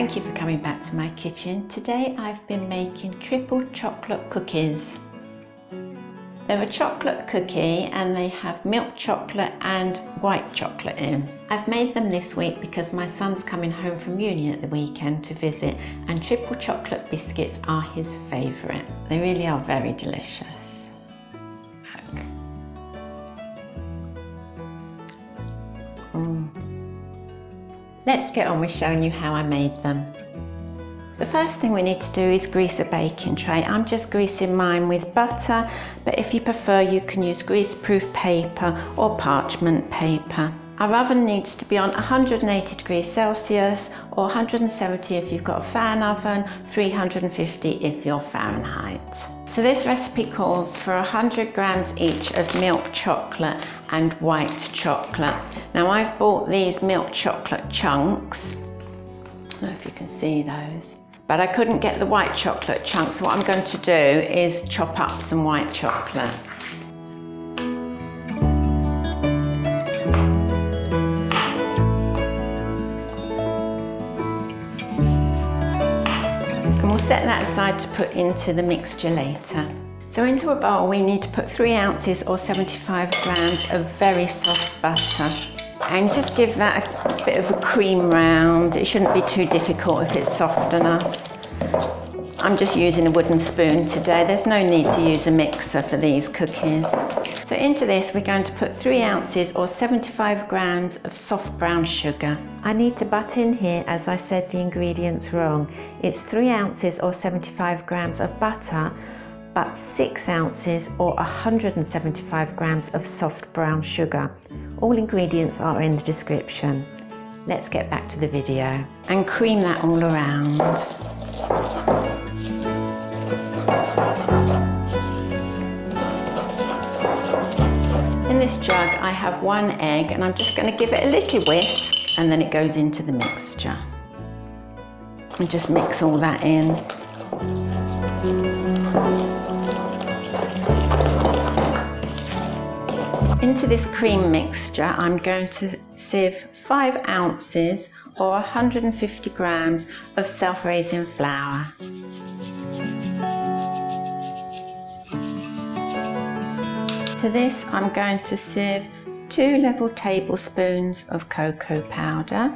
Thank you for coming back to my kitchen. Today I've been making triple chocolate cookies. They're a chocolate cookie and they have milk chocolate and white chocolate in. I've made them this week because my son's coming home from uni at the weekend to visit, and triple chocolate biscuits are his favourite. They really are very delicious. Let's get on with showing you how I made them. The first thing we need to do is grease a baking tray. I'm just greasing mine with butter, but if you prefer you can use grease-proof paper or parchment paper. Our oven needs to be on 180 degrees Celsius or 170 if you've got a fan oven, 350 if you're Fahrenheit. So this recipe calls for 100 grams each of milk chocolate and white chocolate. Now I've bought these milk chocolate chunks. I don't know if you can see those, but I couldn't get the white chocolate chunks. So what I'm going to do is chop up some white chocolate. And we'll set that aside to put into the mixture later. So into a bowl we need to put 3 ounces or 75 grams of very soft butter. And just give that a bit of a cream round. It shouldn't be too difficult if it's soft enough. I'm just using a wooden spoon today. There's no need to use a mixer for these cookies. So into this we're going to put 3 ounces or 75 grams of soft brown sugar. I need to butt in here as I said the ingredients wrong. It's 3 ounces or 75 grams of butter, but 6 ounces or 175 grams of soft brown sugar. All ingredients are in the description. Let's get back to the video and cream that all around. In this jug I have 1 egg and I'm just going to give it a little whisk and then it goes into the mixture. And just mix all that in. Into this cream mixture I'm going to sieve 5 ounces or 150 grams of self-raising flour. To this I'm going to sieve 2 level tablespoons of cocoa powder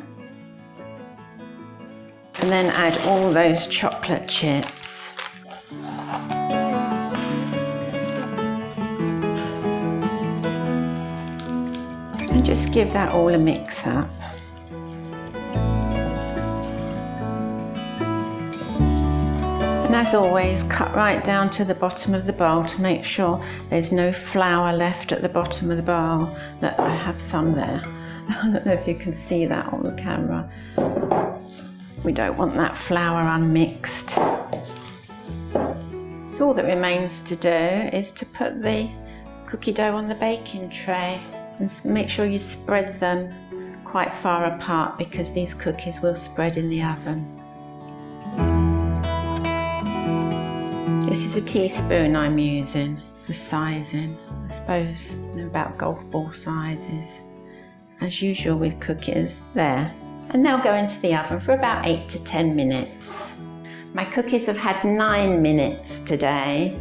and then add all those chocolate chips. And just give that all a mix up. And as always, cut right down to the bottom of the bowl to make sure there's no flour left at the bottom of the bowl. Look, I have some there. I don't know if you can see that on the camera. We don't want that flour unmixed. So all that remains to do is to put the cookie dough on the baking tray. And make sure you spread them quite far apart because these cookies will spread in the oven. This is a teaspoon I'm using for sizing. I suppose they're about golf ball sizes. As usual with cookies, there. And they'll go into the oven for about 8 to 10 minutes. My cookies have had 9 minutes today.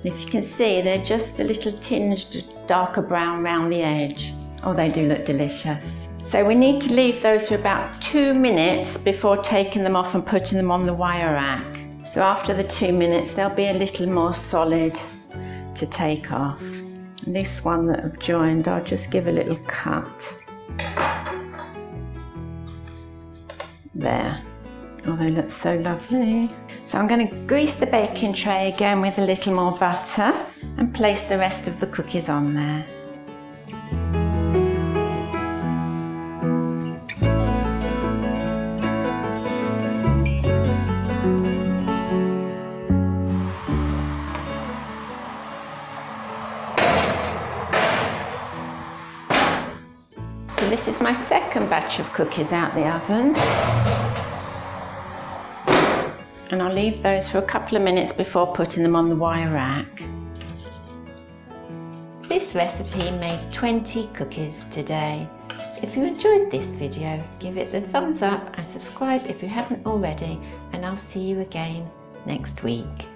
If you can see, they're just a little tinged darker brown around the edge. Oh, they do look delicious. So we need to leave those for about 2 minutes before taking them off and putting them on the wire rack. So after the 2 minutes, they'll be a little more solid to take off. And this one that I've joined, I'll just give a little cut. There. Oh, they look so lovely. So I'm going to grease the baking tray again with a little more butter and place the rest of the cookies on there. So this is my second batch of cookies out the oven. And I'll leave those for a couple of minutes before putting them on the wire rack. This recipe made 20 cookies today. If you enjoyed this video, give it the thumbs up and subscribe if you haven't already, and I'll see you again next week.